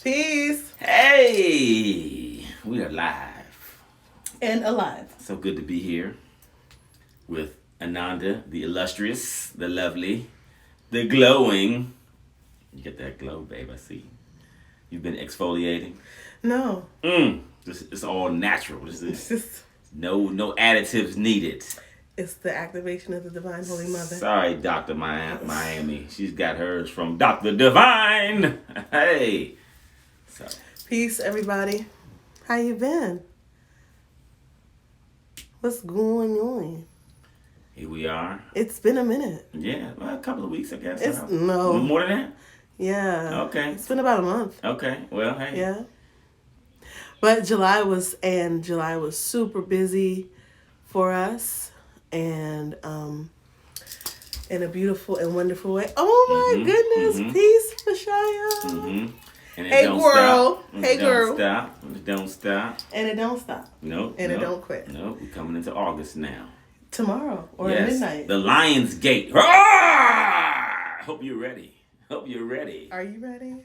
Peace. Hey, we are live. And alive. So good to be here with Ananda, the illustrious, the lovely, the glowing. You get that glow, babe, I see. You've been exfoliating? No. It's all natural. It's just... No additives needed. It's the activation of the Divine Holy Mother. Sorry, Dr. Miami. She's got hers from Dr. Divine. Hey. So. Peace, everybody. How you been? What's going on? Here we are. It's been a minute. Yeah, well, a couple of weeks, I guess. No. More than that? Yeah. Okay. It's been about a month. Okay. Well, hey. Yeah. But July was super busy for us, and in a beautiful and wonderful way. Oh my goodness! Peace, Fashaya. And hey girl. Hey girl. It don't stop. And it don't stop. Nope. And it don't quit. Nope. We're coming into August now. Tomorrow or at midnight. The Lion's Gate. Roar! Hope you're ready. Are you ready?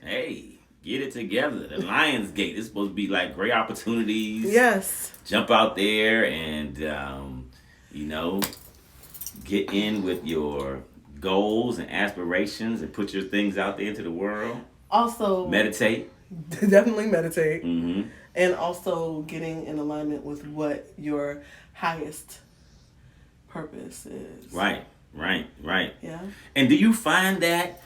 Hey, get it together. The Lion's Gate. It's supposed to be like great opportunities. Yes. Jump out there and get in with your goals and aspirations and put your things out there into the world. Also, meditate. Definitely meditate. Mm-hmm. And also getting in alignment with what your highest purpose is. Right. Yeah. And do you find that,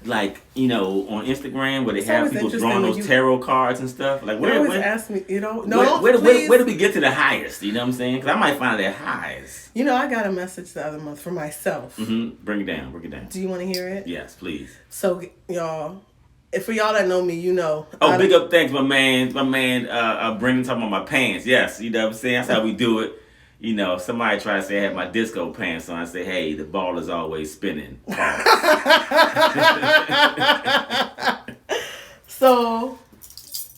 like, on Instagram where they have people drawing those tarot cards and stuff? Like, where ask me, where do we get to the highest? You know what I'm saying? Because I might find that highs. I got a message the other month for myself. Mm-hmm. Bring it down. Do you want to hear it? Yes, please. So, y'all... For y'all that know me, Oh, big up thanks, my man, Brendan talking about my pants. Yes, you know what I'm saying? That's how we do it. If somebody try to say I have my disco pants on, I say, hey, the ball is always spinning. So,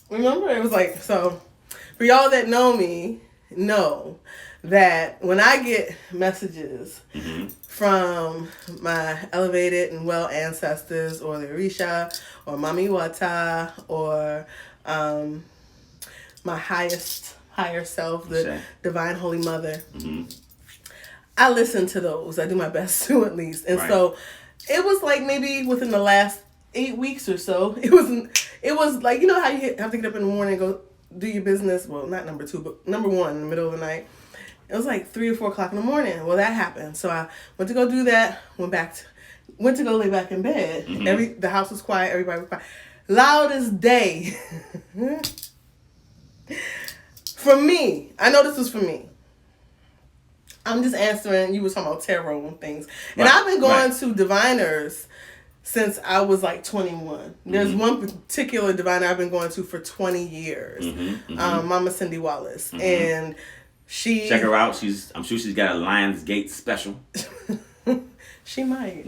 remember, it was like, for y'all that know me, know that when I get messages from my elevated and well ancestors or the Orisha or Mami Wata or my higher self, the Divine Holy Mother, I listen to those. I do my best to, at least. And so it was like maybe within the last 8 weeks or so, it was like, how you have to get up in the morning and go do your business. Well, not number 2, but number 1 in the middle of the night. It was like 3 or 4 o'clock in the morning. Well, that happened. So I went to go do that. Went to go lay back in bed. The house was quiet. Everybody was quiet. Loud as day. For me, I know this was for me. I'm just answering. You were talking about tarot and things, and I've been going to diviners since I was like 21. There's one particular diviner I've been going to for 20 years. Mama Cindy Wallace, and check her out. I'm sure she's got a Lion's Gate special. She might.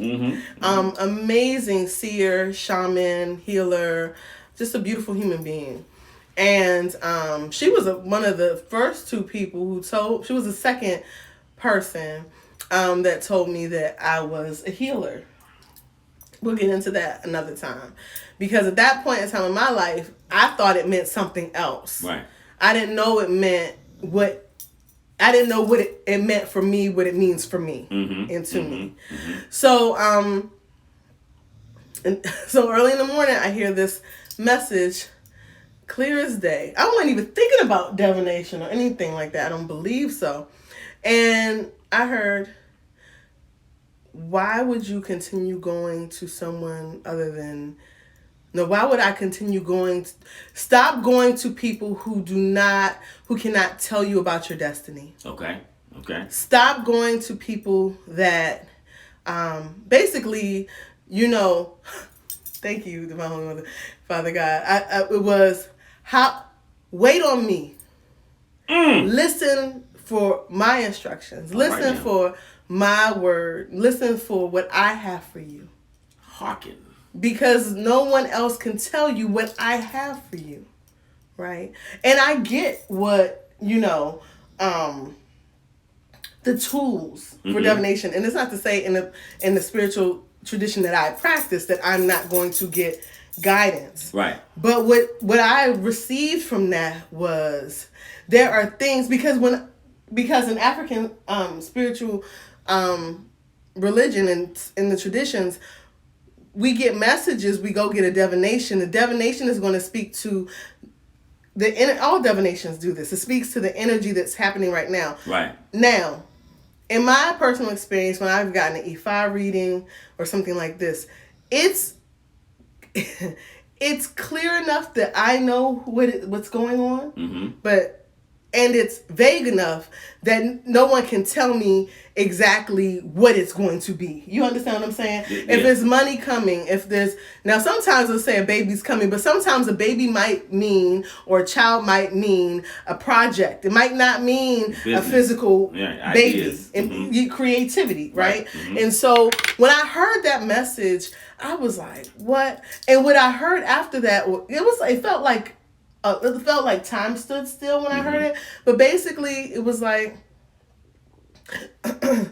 Amazing seer, shaman, healer, just a beautiful human being. And she was one of the first 2 people she was the second person that told me that I was a healer. We'll get into that another time. Because at that point in time in my life, I thought it meant something else. Right. I didn't know it meant what it meant for me, what it means for me and to me. So, so early in the morning, I hear this message, clear as day. I wasn't even thinking about divination or anything like that. I don't believe so. And I heard, why would you continue going to someone other than... No, why would I continue going? Stop going to people who cannot tell you about your destiny. Okay. Stop going to people that, basically, thank you, Divine Holy Mother, Father God. It was, wait on me. Listen for my instructions. Listen for my word. Listen for what I have for you. Hearken. Because no one else can tell you what I have for you, right? And I get what, the tools for divination. And it's not to say in the spiritual tradition that I practice that I'm not going to get guidance. Right. But what I received from that was there are things because in African spiritual religion and in the traditions, we get messages, we go get a divination. The divination is going to speak to all divinations do this. It speaks to the energy that's happening right now. Right. Now, in my personal experience, when I've gotten an E5 reading or something like this, it's it's clear enough that I know what's going on, and it's vague enough that no one can tell me exactly what it's going to be. You understand what I'm saying? Yeah. If there's money coming, now sometimes they'll say a baby's coming, but sometimes a baby might mean, or a child might mean a project. It might not mean a physical baby. And creativity, right? And so when I heard that message, I was like, what? And what I heard after that, it felt like time stood still when I heard it. But basically, it was like,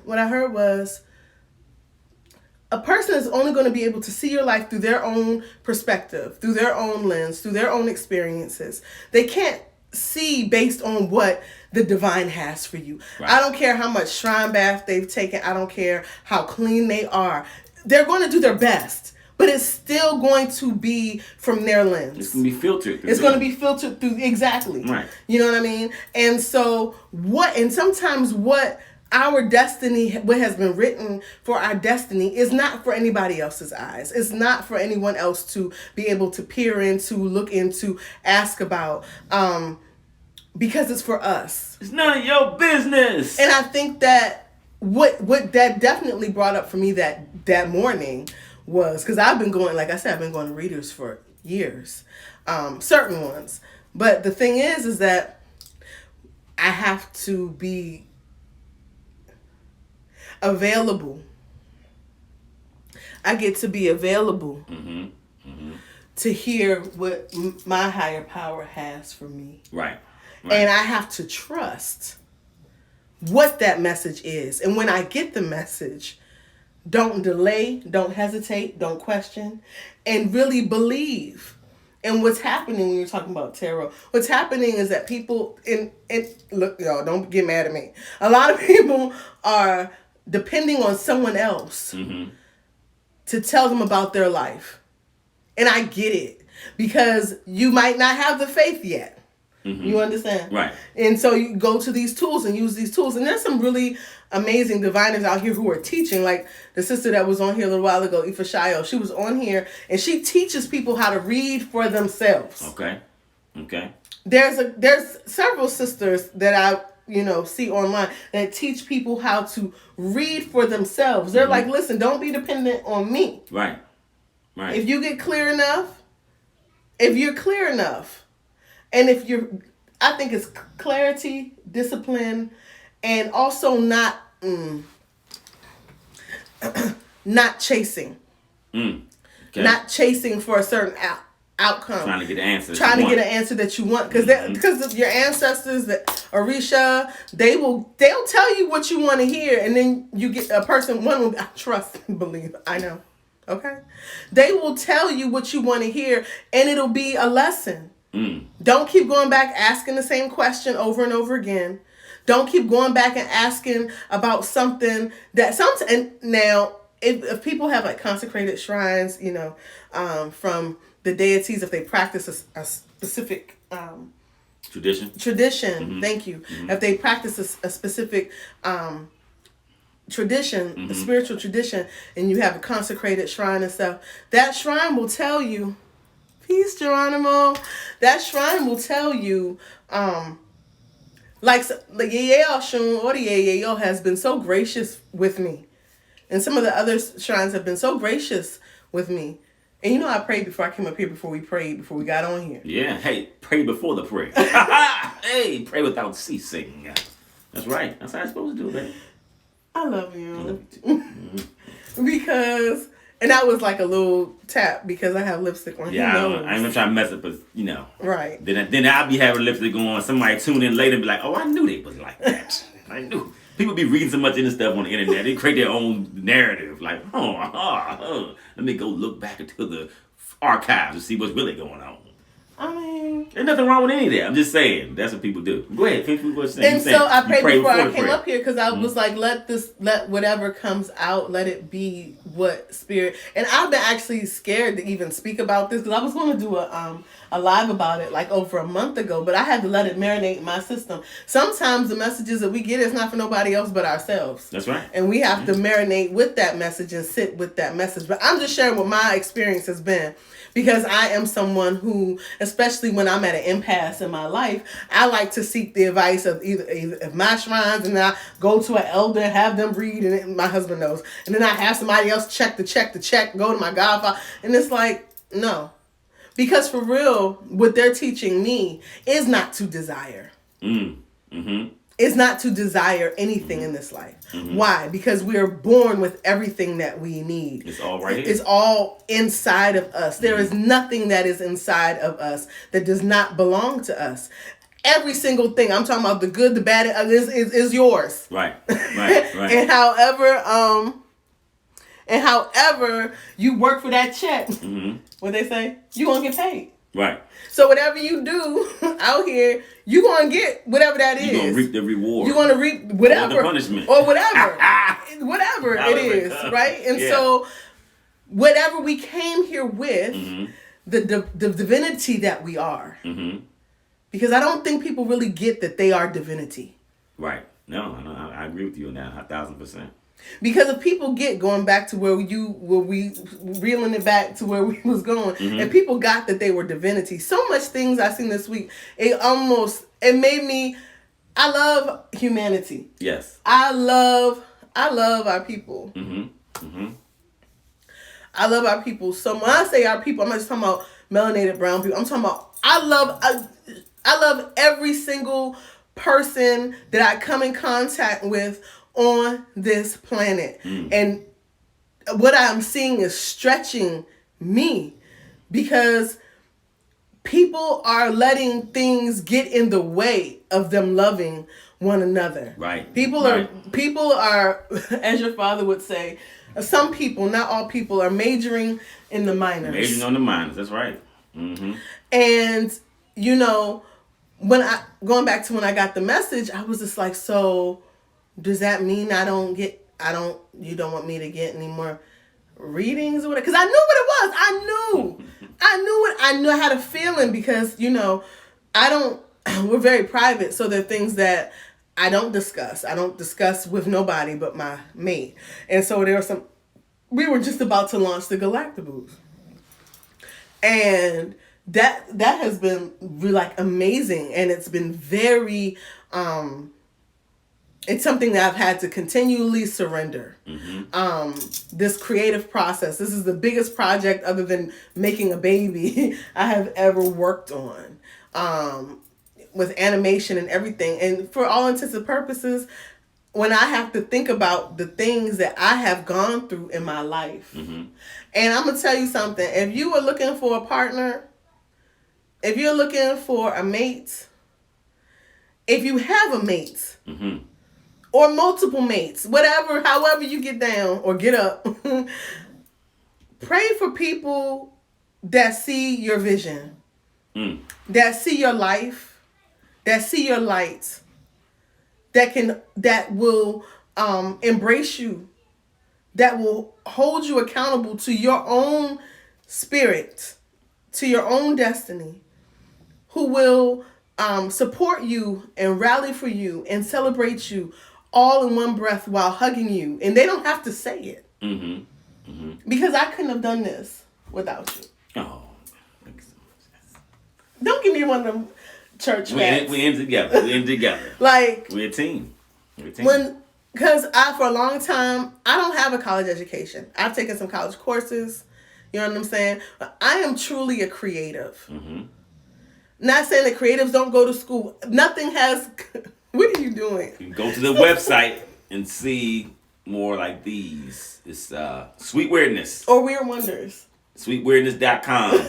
what I heard was, a person is only going to be able to see your life through their own perspective, through their own lens, through their own experiences. They can't see based on what the divine has for you. Right. I don't care how much shrine bath they've taken. I don't care how clean they are. They're going to do their best. But it's still going to be from their lens. It's going to be filtered through. It's going to be filtered through, exactly. Right. You know what I mean? And so sometimes what our destiny, what has been written for our destiny, is not for anybody else's eyes. It's not for anyone else to be able to peer into, look into, ask about, because it's for us. It's none of your business. And I think that what that definitely brought up for me that morning was, because I've been going, like I said, I've been going to readers for years, certain ones. But the thing is that I have to be available. I get to be available to hear what my higher power has for me. Right. And I have to trust what that message is. And when I get the message, don't delay, don't hesitate, don't question, and really believe. And what's happening when you're talking about tarot, what's happening is that people, look, y'all, don't get mad at me. A lot of people are depending on someone else to tell them about their life. And I get it, because you might not have the faith yet. You understand? Right. And so you go to these tools and use these tools. And there's some really amazing diviners out here who are teaching. Like the sister that was on here a little while ago, Ifa Shayo, she was on here and she teaches people how to read for themselves. Okay. There's several sisters that I see online that teach people how to read for themselves. They're like, listen, don't be dependent on me. Right. If you get clear enough, and I think it's clarity, discipline, and also not chasing. Okay. Not chasing for a certain outcome. Trying to get an answer. Get an answer that you want, because your ancestors, that Orisha, they'll tell you what you want to hear, and then you get a person. One will trust and believe. I know. Okay, they will tell you what you want to hear, and it'll be a lesson. Don't keep going back asking the same question over and over again. Don't keep going back and asking about something and now if people have like consecrated shrines, from the deities, if they practice a specific tradition. Thank you. If they practice a specific tradition, a spiritual tradition, and you have a consecrated shrine and stuff, that shrine will tell you, peace, Geronimo. That shrine will tell you, like Yael Shun or the Yael has been so gracious with me. And some of the other shrines have been so gracious with me. And I prayed before I came up here, before we got on here. Yeah, hey, pray before the prayer. Hey, pray without ceasing. That's right. That's how it's supposed to do, baby. I love you. I love you too. Because... And that was like a little tap because I have lipstick on. Yeah, I ain't gonna try to mess it, but Right. Then I'll be having lipstick on. Somebody tune in later and be like, "Oh, I knew they was like that. I knew." People be reading so much of this stuff on the internet. They create their own narrative. Like, let me go look back into the archives to see what's really going on. I mean, there's nothing wrong with any of that. I'm just saying that's what people do. Go ahead, finish what you're saying. And so I prayed before I came prayer. up here because I was like, let whatever comes out, let it be what spirit. And I've been actually scared to even speak about this because I was going to do a live about it like over a month ago, but I had to let it marinate in my system. Sometimes the messages that we get is not for nobody else but ourselves. That's right. And we have to marinate with that message and sit with that message. But I'm just sharing what my experience has been. Because I am someone who, especially when I'm at an impasse in my life, I like to seek the advice of either of my shrines, and then I go to an elder, have them read, and my husband knows. And then I have somebody else check, go to my godfather. And it's like, no. Because for real, what they're teaching me is not to desire. Is not to desire anything in this life. Why? Because we are born with everything that we need. It's all right here. It's all inside of us. There is nothing that is inside of us that does not belong to us. Every single thing, I'm talking about the good, the bad, is yours. Right. And however you work for that check, what they say, you gonna get paid. Right. So whatever you do out here, you're going to get whatever that is. You're going to reap the reward. You're going to reap whatever. Or the punishment. Or whatever. Whatever it is, right? And so whatever we came here with, the divinity that we are. Because I don't think people really get that they are divinity. Right. No, I agree with you on that 1,000%. Because if people get going back to where we reeling it back to where we was going, and people got that they were divinity. So much things I seen this week, it made me. I love humanity. Yes. I love our people. I love our people. So when I say our people, I'm not just talking about melanated brown people. I'm talking about I love every single person that I come in contact with on this planet. And what I'm seeing is stretching me because people are letting things get in the way of them loving one another. Right. People are, as your father would say, some people, not all people, are majoring in the minors. Majoring on the minors, that's right. And, going back to when I got the message, I was just like, so does that mean you don't want me to get any more readings or whatever? Because I knew what it was. I knew I had a feeling because, we're very private. So there are things that I don't discuss. I don't discuss with nobody but my mate. And so we were just about to launch the Galactaboost. And that has been really amazing. And it's been very, it's something that I've had to continually surrender. This creative process. This is the biggest project other than making a baby I have ever worked on. With animation and everything. And for all intents and purposes, when I have to think about the things that I have gone through in my life. And I'm going to tell you something. If you are looking for a partner, if you're looking for a mate, if you have a mate, or multiple mates, however you get down or get up, pray for people that see your vision, that see your life, that see your light, that will embrace you, that will hold you accountable to your own spirit, to your own destiny, who will support you and rally for you and celebrate you all in one breath while hugging you. And they don't have to say it. Because I couldn't have done this without you. Oh, thank you so much. Don't give me one of them church rats. We in together. We're a team. Because for a long time, I don't have a college education. I've taken some college courses. You know what I'm saying? But I am truly a creative. Not saying that creatives don't go to school. Nothing has... What are you doing? You can go to the website and see more like these. It's Sweet Weirdness. Or Weird Wonders. SweetWeirdness.com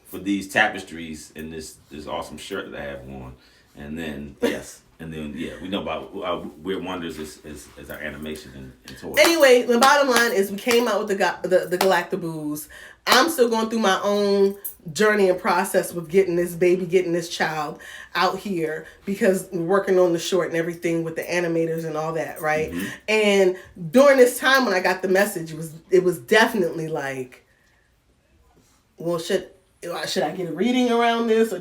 for these tapestries and this awesome shirt that I have on. And then, yes. And then, yeah, we know about Weird Wonders is our animation and toy. Anyway, the bottom line is we came out with the Galactaboos. I'm still going through my own journey and process with getting this child out here because we're working on the short and everything with the animators and all that, right? Mm-hmm. And during this time when I got the message, it was definitely like, well, should I get a reading around this or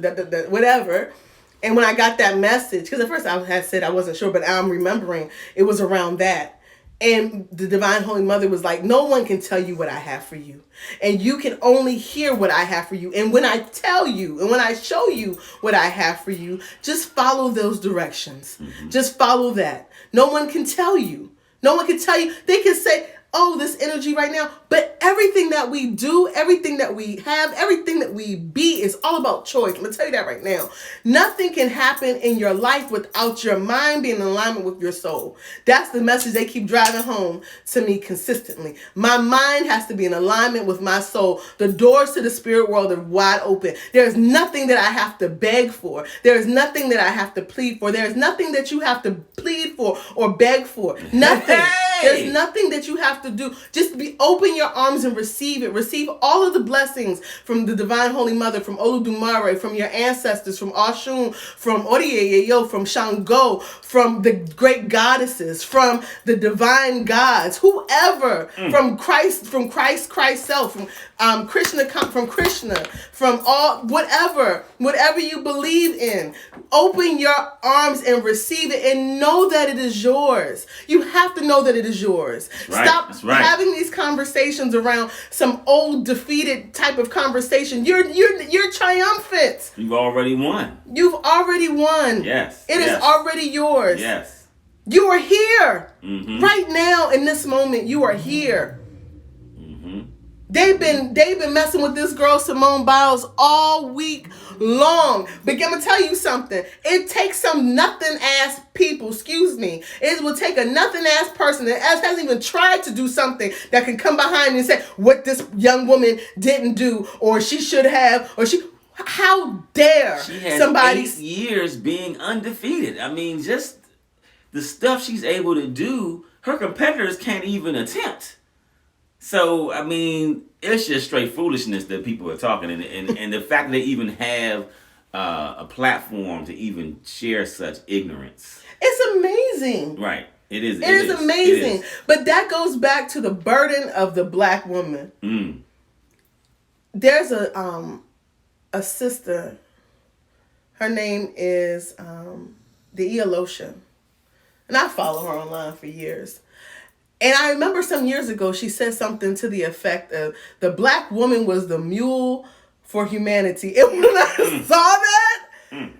whatever? And when I got that message, because at first I had said I wasn't sure, but I'm remembering it was around that. And the Divine Holy Mother was like, no one can tell you what I have for you. And you can only hear what I have for you. And when I tell you, and when I show you what I have for you, just follow those directions. Mm-hmm. Just follow that. No one can tell you. No one can tell you. They can say, oh, this energy right now. But everything that we do, everything that we have, everything that we be is all about choice. I'm going to tell you that right now. Nothing can happen in your life without your mind being in alignment with your soul. That's the message they keep driving home to me consistently. My mind has to be in alignment with my soul. The doors to the spirit world are wide open. There's nothing that I have to beg for. There's nothing that I have to plead for. There's nothing that you have to plead for or beg for. Nothing. Hey! There's nothing that you have to do. Just open your arms and receive it. Receive all of the blessings from the Divine Holy Mother, from Olodumare, from your ancestors, from Oshun, from Oriyeyo, from Shango, from the great goddesses, from the divine gods, whoever, from Christ self, from Krishna, from all, whatever you believe in. Open your arms and receive it and know that it is yours. You have to know that it is yours. Right. Stop having these conversations around some old defeated type of conversation. You're triumphant. You've already won. You've already won. Yes. It is already yours. Yes. You are here. Mm-hmm. Right now in this moment, you are here. Mm-hmm. They've been messing with this girl Simone Biles all week long. But I'm gonna tell you something. It takes some nothing ass people, it will take a nothing ass person that hasn't even tried to do something that can come behind and say what this young woman didn't do or she should have or she. How dare she has somebody 8 years being undefeated? I mean, just the stuff she's able to do, her competitors can't even attempt. So, I mean, it's just straight foolishness that people are talking. And the fact that they even have a platform to even share such ignorance. It's amazing. Right. It is. It is amazing. It is. But that goes back to the burden of the black woman. Mm. There's a sister. Her name is the Eolosha. And I follow her online for years. And I remember some years ago, she said something to the effect of the black woman was the mule for humanity. And when I saw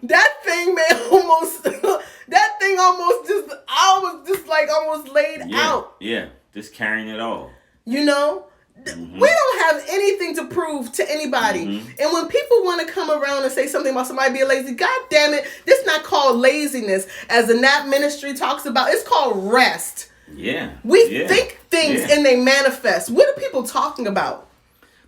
that thing, man, almost laid out. Yeah, just carrying it all. You know? Mm-hmm. We don't have anything to prove to anybody. Mm-hmm. And when people want to come around and say something about somebody being lazy, God damn it, this is not called laziness. As the Nat Ministry talks about, it's called rest. Yeah. We think things and they manifest. What are people talking about?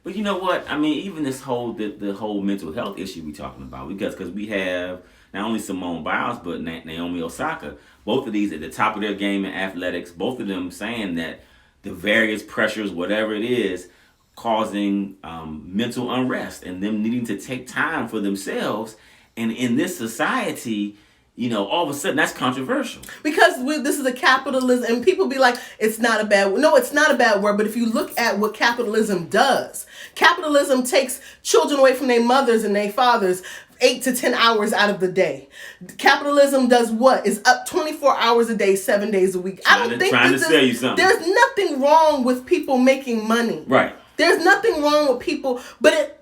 But you know what? I mean, even this whole the whole mental health issue we talking about, because we have not only Simone Biles but Naomi Osaka, both of these at the top of their game in athletics, both of them saying that the various pressures, whatever it is, causing mental unrest and them needing to take time for themselves. And in this society, you know, all of a sudden that's controversial. Because this is a capitalism, and people be like, it's not a bad word. No, it's not a bad word, but if you look at what capitalism does, capitalism takes children away from their mothers and their fathers 8 to 10 hours out of the day. Capitalism does what? Is up 24 hours a day, 7 days a week. Trying to sell you something. There's nothing wrong with people making money. Right. There's nothing wrong with people, but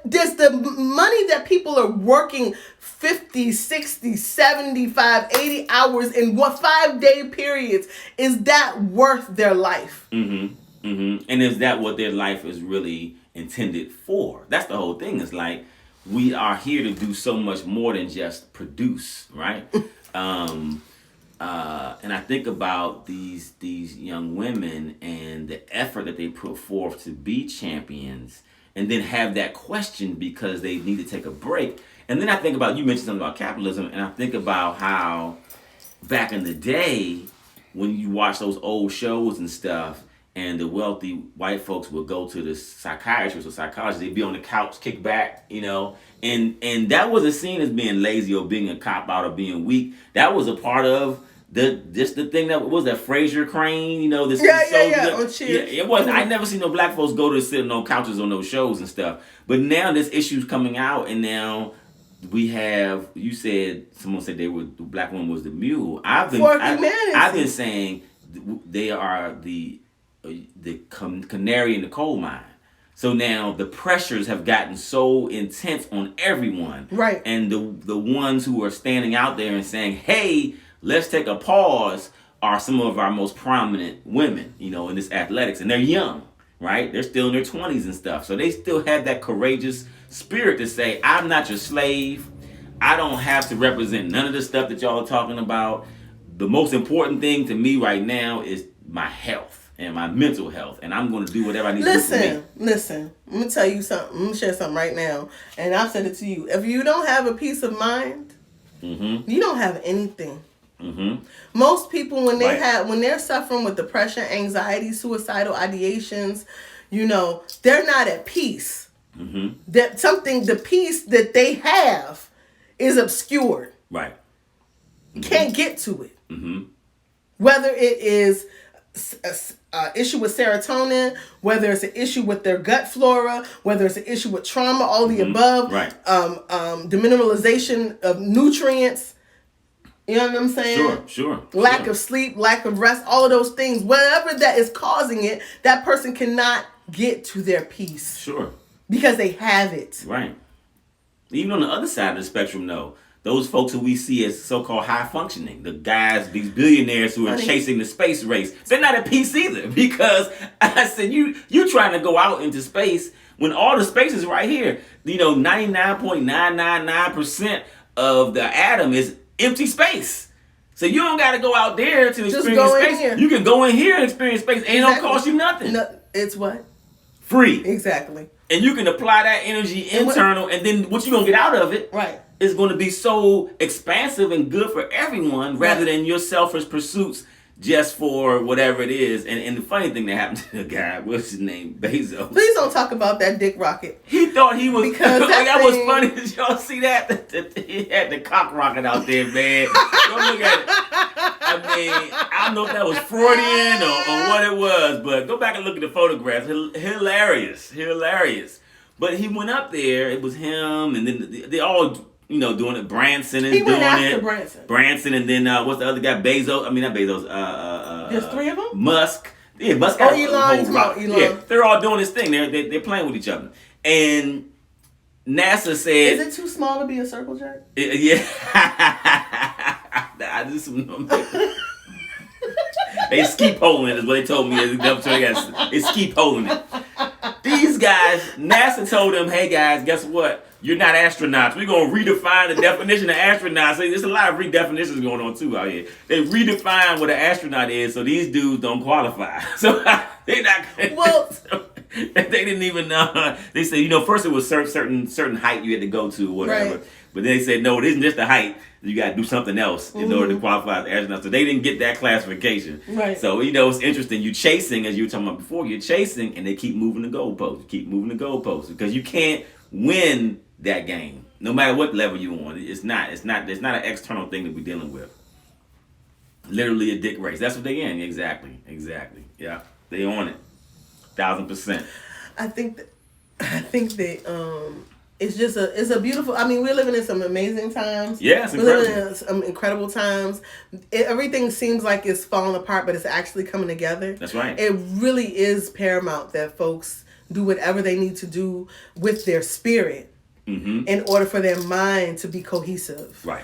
there's the money that people are working 50, 60, 75, 80 hours in 5-day periods. Is that worth their life? Mm-hmm. Mm-hmm. And is that what their life is really intended for? That's the whole thing. It's like we are here to do so much more than just produce, right? And I think about these young women and the effort that they put forth to be champions, and then have that question because they need to take a break. And then I think about, you mentioned something about capitalism, and I think about how back in the day, when you watch those old shows and stuff, and the wealthy white folks would go to the psychiatrist or psychologist, they'd be on the couch, kick back, and that wasn't seen as being lazy or being a cop out or being weak. That was a part of the thing that was that Fraser Crane, this on Cheers. Yeah, it was. I never seen no black folks go to sit on couches on those shows and stuff. But now this issue's coming out, and now we have. You said someone said the black woman was the mule. I've been saying they are the canary in the coal mine. So now the pressures have gotten so intense on everyone. Right. And the ones who are standing out there and saying, hey, let's take a pause, are some of our most prominent women, in this athletics. And they're young, right? They're still in their 20s and stuff. So they still have that courageous spirit to say, I'm not your slave. I don't have to represent none of the stuff that y'all are talking about. The most important thing to me right now is my health and my mental health, and I'm going to do whatever I need to do for me. Listen, let me tell you something. I'm going to share something right now, and I've said it to you. If you don't have a peace of mind, you don't have anything. Most people, when they're suffering with depression, anxiety, suicidal ideations, they're not at peace. The peace that they have is obscured. Right. You can't get to it. Whether it is issue with serotonin, whether it's an issue with their gut flora, whether it's an issue with trauma, all the above, right. Demineralization of nutrients, you know what I'm saying? Sure. Lack of sleep, lack of rest, all of those things, whatever that is causing it, that person cannot get to their peace. Sure. Because they have it. Right. Even on the other side of the spectrum, though, those folks who we see as so-called high functioning, the guys, these billionaires who are chasing the space race, they're not at peace either. Because I said, you trying to go out into space when all the space is right here. 99.999% of the atom is empty space. So you don't got to go out there to experience space. Here. You can go in here and experience space. And it don't cost you nothing. No, it's what? Free. Exactly. And you can apply that energy internal, and then what you're going to get out of it is going to be so expansive and good for everyone, rather than your selfish pursuits just for whatever it is. And the funny thing that happened to the guy, what's his name? Bezos. Please don't talk about that dick rocket. He thought he was... Because that was funny. Did y'all see that? He had the cock rocket out there, man. Don't look at it. I mean, I don't know if that was Freudian or what it was, but go back and look at the photographs. Hilarious. But he went up there. It was him, and then they all... doing it. Branson is doing it. Branson, and then what's the other guy? Bezos. I mean, not Bezos. There's three of them. Musk. Yeah, Musk. Elon. Yeah, they're all doing this thing. They're playing with each other. And NASA said, "Is it too small to be a circle jerk?" Yeah. I just they ski poling it is what they told me. They ski poling it. These guys, NASA told them, hey guys, guess what? You're not astronauts. We're going to redefine the definition of astronauts. So there's a lot of redefinitions going on too out here. They redefine what an astronaut is, so these dudes don't qualify. So they're not... Well... they didn't even know. They said, first it was certain height you had to go to or whatever. Right. But then they said, no, it isn't just the height. You got to do something else in order to qualify as an astronaut. So they didn't get that classification. Right. So, it's interesting. You're chasing, as you were talking about before, you're chasing and they keep moving the goalposts. Because you can't win that game, no matter what level you're on. It's not an external thing that we're dealing with. Literally a dick race. That's what they're in. Exactly. Yeah. They on it. 1,000%. I think that it's a beautiful. I mean, we're living in some amazing times. Yeah, it's incredible. incredible. We're living in some incredible times. Everything seems like it's falling apart, but it's actually coming together. That's right. It really is paramount that folks do whatever they need to do with their spirit in order for their mind to be cohesive. Right.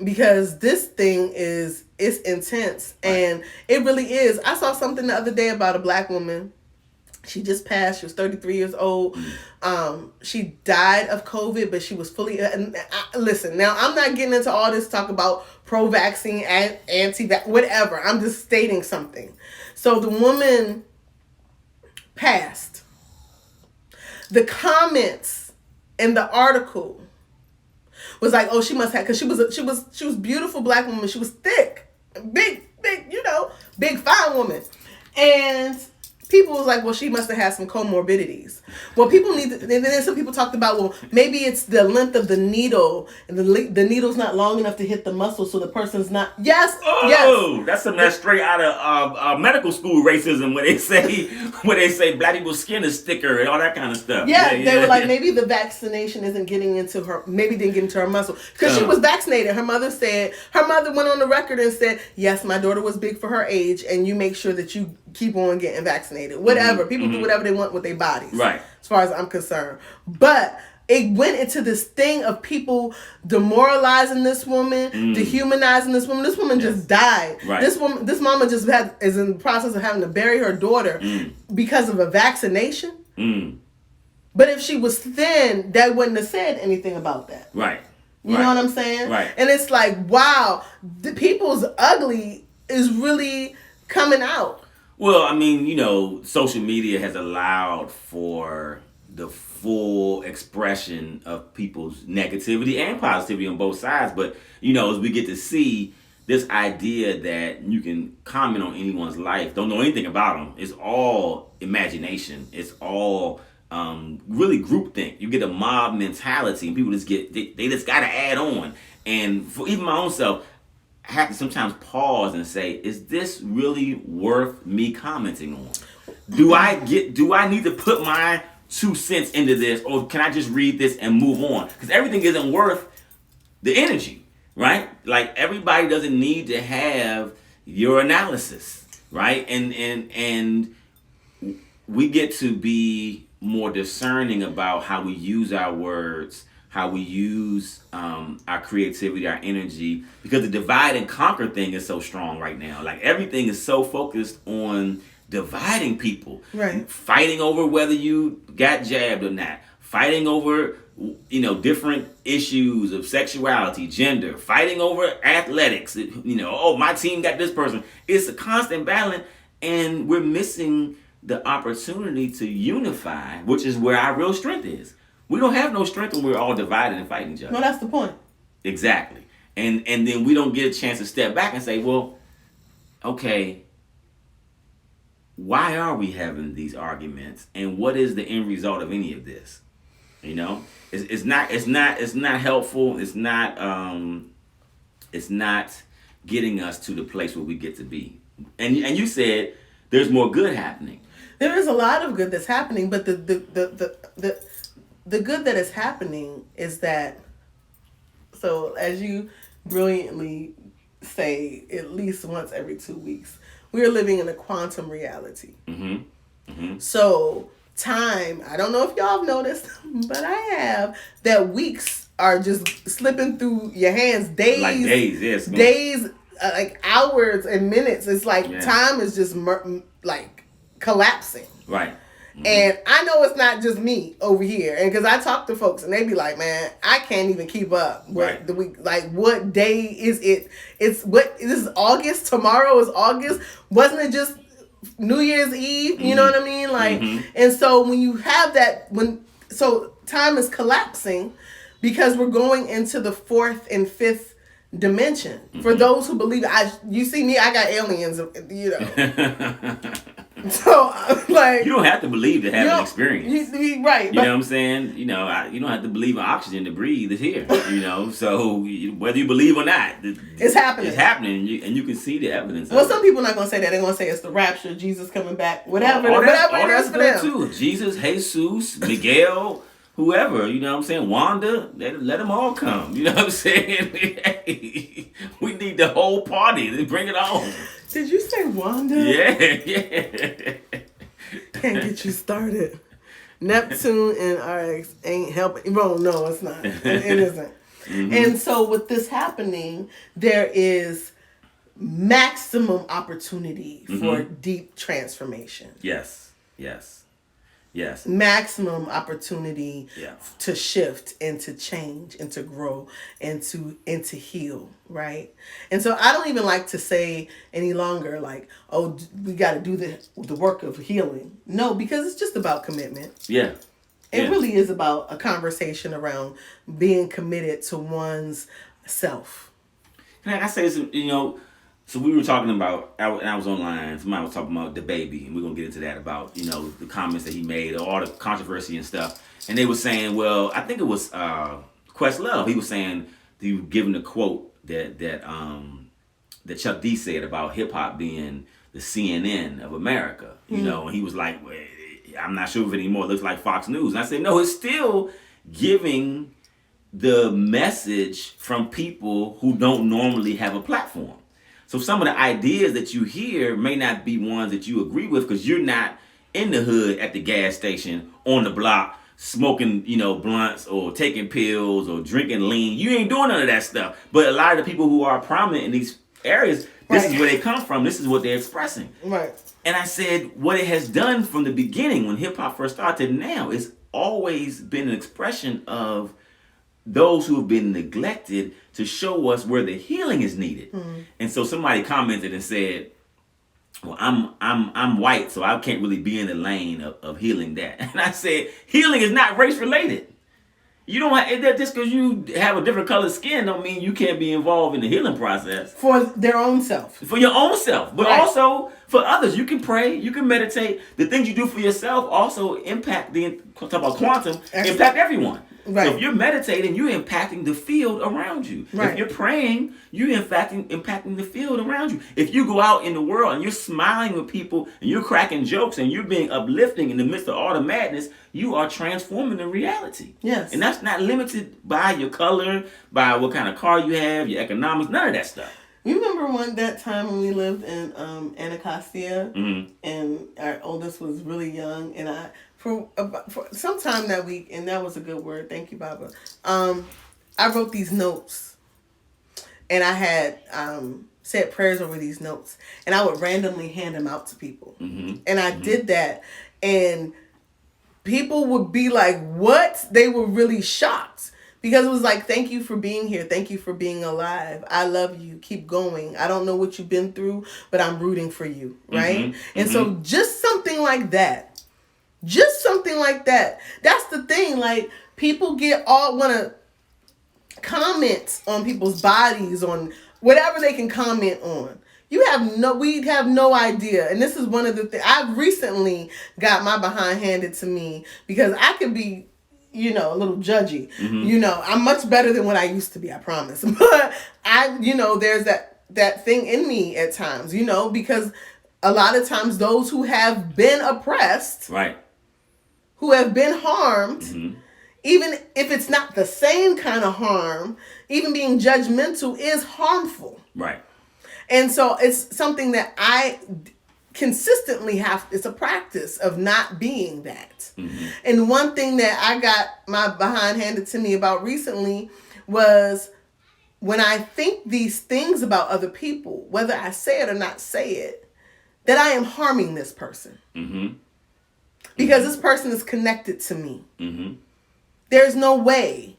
Because this thing it's intense, and it really is. I saw something the other day about a black woman. She just passed. She was 33 years old. She died of COVID, but she was fully... listen, now I'm not getting into all this talk about pro-vaccine, anti-vax, whatever. I'm just stating something. So the woman passed. The comments in the article was like, oh, she must have, because she was beautiful black woman. She was thick, big, big fine woman, and people was like, well, she must have had some comorbidities. Well, people need to, and then some people talked about, well, maybe it's the length of the needle, and the needle's not long enough to hit the muscle, so the person's not. Yes, that's something that's straight out of medical school racism, when they say black people's skin is thicker and all that kind of stuff. Yeah, they were like, maybe the vaccination isn't getting into her, maybe didn't get into her muscle, because she was vaccinated. Her mother went on the record and said, yes, my daughter was big for her age, and you make sure that you keep on getting vaccinated. Whatever. People do whatever they want with their bodies. Right. As far as I'm concerned. But it went into this thing of people demoralizing this woman, dehumanizing this woman. This woman just died. Right. This mama just is in the process of having to bury her daughter because of a vaccination. But if she was thin, they wouldn't have said anything about that. Right. You know what I'm saying? Right. And it's like, wow, the people's ugly is really coming out. Well, I mean, social media has allowed for the full expression of people's negativity and positivity on both sides. But, as we get to see this idea that you can comment on anyone's life, don't know anything about them, it's all imagination. It's all really groupthink. You get a mob mentality, and people just they just got to add on. And for even my own self, I have to sometimes pause and say, is this really worth me commenting on? Do I need to put my 2 cents into this, or can I just read this and move on? Because everything isn't worth the energy, right? Like, everybody doesn't need to have your analysis, right? And we get to be more discerning about how we use our words, how we use our creativity, our energy, because the divide and conquer thing is so strong right now. Like, everything is so focused on dividing people, right? Fighting over whether you got jabbed or not, fighting over different issues of sexuality, gender, fighting over athletics. Oh, my team got this person. It's a constant battling, and we're missing the opportunity to unify, which is where our real strength is. We don't have no strength when we're all divided and fighting each other. No, that's the point. Exactly. And then we don't get a chance to step back and say, well, okay, why are we having these arguments, and what is the end result of any of this? It's not helpful. It's not getting us to the place where we get to be. And you said there's more good happening. There is a lot of good that's happening, but the good that is happening is that, so as you brilliantly say, at least once every 2 weeks, we are living in a quantum reality. So time, I don't know if y'all have noticed, but I have, that weeks are just slipping through your hands. Days, like days, yes. Days, like hours and minutes. It's like time is just like collapsing. Right. And I know it's not just me over here, and because I talk to folks and they be like, "Man, I can't even keep up with the week. Like, what day is it? This is August. Tomorrow is August. Wasn't it just New Year's Eve? You know what I mean? Like, and so when you have that, so time is collapsing because we're going into the 4th and 5th dimension. For those who believe it, you see me, I got aliens. So, like, you don't have to believe to have an experience. Right. You know what I'm saying? You don't have to believe in oxygen to breathe. It's here. So whether you believe or not, it's happening. It's happening, and you can see the evidence. Well, some people are not going to say that. They're going to say it's the rapture, Jesus coming back, whatever. That's good too. Jesus, Jesus, Miguel, whoever. You know what I'm saying? Wanda, let them all come. You know what I'm saying? We need the whole party. Let's bring it on. Did you say Wanda? Yeah. Can't get you started. Neptune and RX ain't helping. Well, no, it's not. It isn't. And so with this happening, there is maximum opportunity for deep transformation. Yes. Maximum opportunity to shift and to change and to grow and to heal, right? And so I don't even like to say any longer like, oh, we got to do the work of healing. No, because it's just about commitment. Yeah. It really is about a conversation around being committed to one's self. Can I say this? So we were talking about, and I was online, somebody was talking about the baby, and we're going to get into that about, the comments that he made, all the controversy and stuff. And they were saying, well, I think it was Questlove. He was saying, he was giving a quote that Chuck D said about hip-hop being the CNN of America, and he was like, well, I'm not sure of it anymore, it looks like Fox News. And I said, no, it's still giving the message from people who don't normally have a platform. So some of the ideas that you hear may not be ones that you agree with because you're not in the hood at the gas station on the block smoking, blunts or taking pills or drinking lean. You ain't doing none of that stuff. But a lot of the people who are prominent in these areas, this is where they come from. This is what they're expressing. Right. And I said, what it has done from the beginning when hip hop first started to now is always been an expression of those who have been neglected to show us where the healing is needed. And so somebody commented and said, well, I'm white, so I can't really be in the lane of healing that. And I said, healing is not race related. You don't have, just because you have a different color skin don't mean you can't be involved in the healing process. For their own self. For your own self. But also for others. You can pray, you can meditate. The things you do for yourself also impact talk about quantum, impact everyone. Right. So if you're meditating, you're impacting the field around you. Right. If you're praying, you're impacting the field around you. If you go out in the world and you're smiling with people and you're cracking jokes and you're being uplifting in the midst of all the madness, you are transforming the reality. Yes. And that's not limited by your color, by what kind of car you have, your economics, none of that stuff. You remember that time when we lived in Anacostia, and our oldest was really young, and for some time that week, and that was a good word, thank you, Baba. I wrote these notes, and I had said prayers over these notes, and I would randomly hand them out to people, and I did that, and people would be like, "What?" They were really shocked. Because it was like, thank you for being here. Thank you for being alive. I love you. Keep going. I don't know what you've been through, but I'm rooting for you. Right? And so just something like that. Just something like that. That's the thing. Like, people want to comment on people's bodies, on whatever they can comment on. We have no idea. And this is one of the things. I've recently got my behind handed to me because I could be, a little judgy. I'm much better than what I used to be, I promise. But there's that thing in me at times, because a lot of times those who have been oppressed, right, who have been harmed, even if it's not the same kind of harm, even being judgmental is harmful. Right. And so it's something that I consistently it's a practice of not being that. And one thing that I got my behind handed to me about recently was when I think these things about other people, whether I say it or not say it, that I am harming this person. Because this person is connected to me. There's no way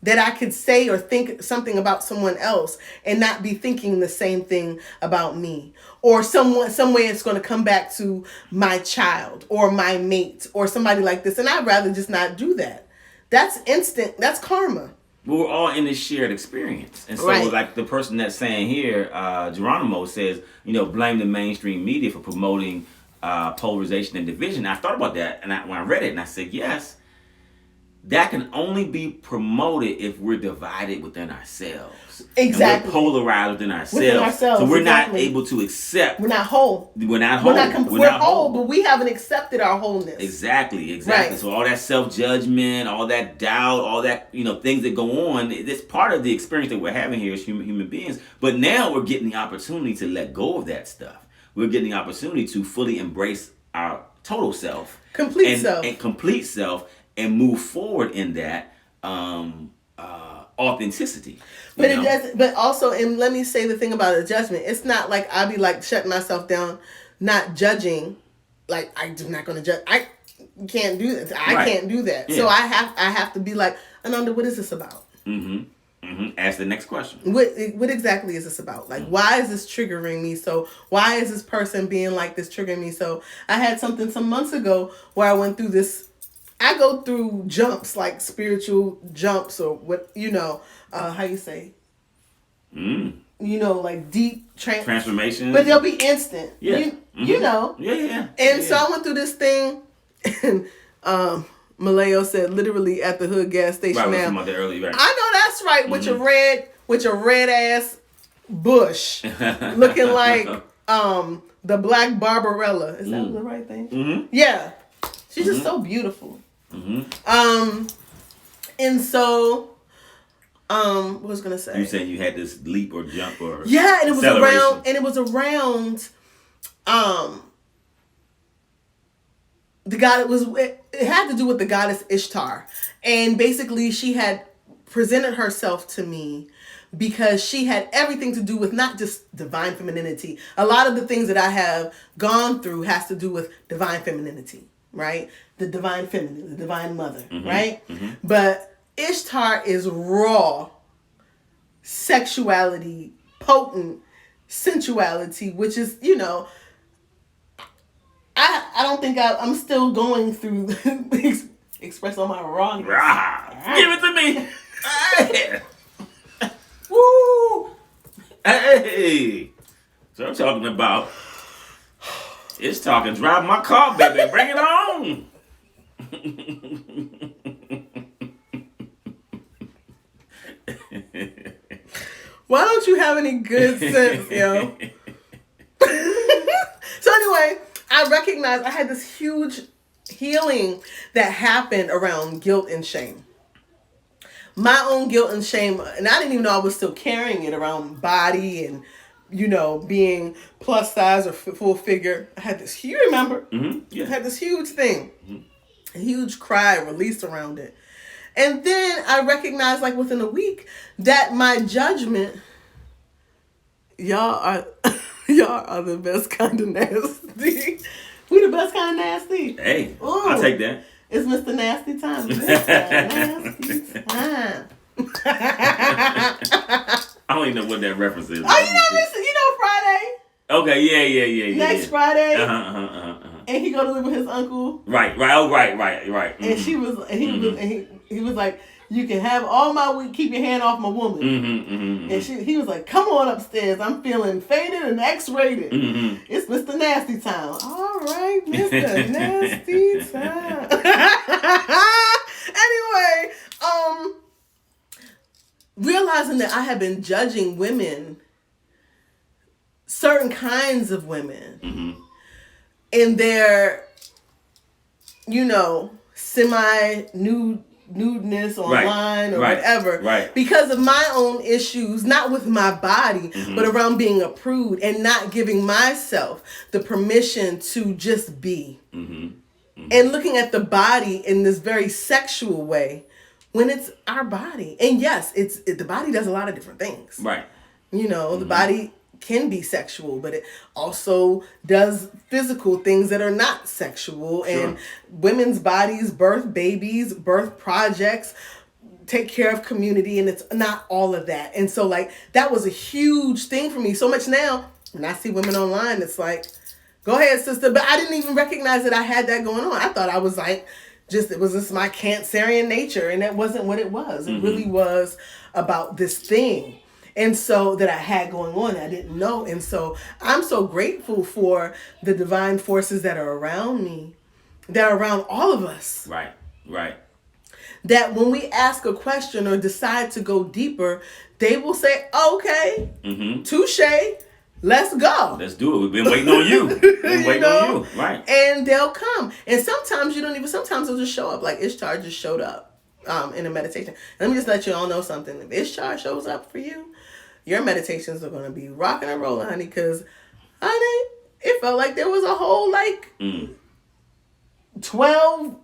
that I could say or think something about someone else and not be thinking the same thing about me. Or some way it's going to come back to my child or my mate or somebody like this. And I'd rather just not do that. That's instant. That's karma. But we're all in this shared experience. And so like the person that's saying here, Geronimo says, blame the mainstream media for promoting polarization and division. I thought about that and when I read it and I said, yes. That can only be promoted if we're divided within ourselves. Exactly. And we're polarized within ourselves. So we're not able to accept. We're not whole. We're not whole. We're whole, but we haven't accepted our wholeness. Exactly. Right. So all that self-judgment, all that doubt, all that, things that go on, it's part of the experience that we're having here as human beings. But now we're getting the opportunity to let go of that stuff. We're getting the opportunity to fully embrace our total self. Complete self. And move forward in that authenticity. But it does. But also, and let me say the thing about the judgment. It's not like I'll be like shutting myself down, not judging. Like I'm not going to judge. I can't do that. I can't do that. Yeah. So I have to be like, Ananda, what is this about? Ask the next question. What exactly is this about? Like, why is this triggering me? So why is this person being like this triggering me? So I had something some months ago where I went through this I go through jumps, like spiritual jumps, or what, how you say? Like deep transformation. But they'll be instant. Yeah. You know. Yeah. And so I went through this thing, and Maleo said, literally at the hood gas station. Right, now, about that early, right. I know that's right. With your red ass bush, looking like the Black Barbarella. Is that the right thing? Mm-hmm. Yeah, she's just so beautiful. Mm-hmm. And so, what was I gonna say? You saying you had this leap or jump or and it was around, the god. It had to do with the goddess Ishtar, and basically she had presented herself to me because she had everything to do with not just divine femininity. A lot of the things that I have gone through has to do with divine femininity, right? The divine feminine, the divine mother, right? Mm-hmm. But Ishtar is raw sexuality, potent sensuality, which is, I don't think I'm still going through express on my rawness. Give it to me. Hey. Woo. Hey. So I'm talking about. It's talking. Drive my car, baby. Bring it on. Why don't you have any good sense, yo? So anyway, I recognized I had this huge healing that happened around guilt and shame. My own guilt and shame, and I didn't even know I was still carrying it around body and, being plus size or full figure. I had this, you remember? Mm-hmm. Yeah. I had this huge thing, a huge cry released around it. And then I recognized, like within a week, that my judgment, y'all are the best kind of nasty. We the best kind of nasty. Hey, ooh, I'll take that. It's Mr. Nasty Time. Mr. Nasty Time. I don't even know what that reference is. Oh, Friday? Okay, yeah. Next Friday. Uh-huh. And he go to live with his uncle. Right. Oh, right. Mm-hmm. And he was like, you can have all my week, keep your hand off my woman. Mm-hmm. And he was like, come on upstairs. I'm feeling faded and X-rated. Mm-hmm. It's Mr. Nasty Time. All right, Mr. Nasty Time. Anyway, realizing that I had been judging women, certain kinds of women, in their, nudeness online or whatever, because of my own issues, not with my body, but around being a prude and not giving myself the permission to just be. And looking at the body in this very sexual way when it's our body. And yes, the body does a lot of different things. Right. The body can be sexual, but it also does physical things that are not sexual. Sure. And women's bodies birth babies, birth projects, take care of community, and it's not all of that. And so that was a huge thing for me. So much now when I see women online, it's like, go ahead, sister. But I didn't even recognize that I had that going on. I thought I was it was just my Cancerian nature, and that wasn't what it was. It really was about this thing. And so that I had going on, I didn't know. And so I'm so grateful for the divine forces that are around me, that are around all of us. Right. That when we ask a question or decide to go deeper, they will say, okay, touche, let's go. Let's do it. We've been waiting on you. On you. Right. And they'll come. And sometimes sometimes they'll just show up. Like Ishtar just showed up in a meditation. Let me just let you all know something. If Ishtar shows up for you, your meditations are going to be rocking and rolling, honey, because, honey, it felt like there was a whole, 12,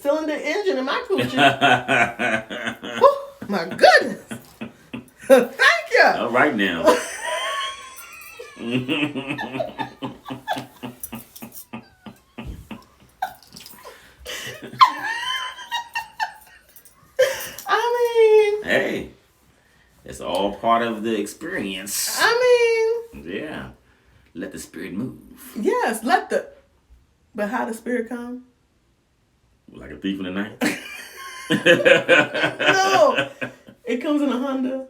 cylinder engine in my coochie. Oh, my goodness. Thank you. All right now. Hey. It's all part of the experience. Yeah. Let the spirit move. Yes, but how the spirit come? Like a thief in the night? No. It comes in a Honda.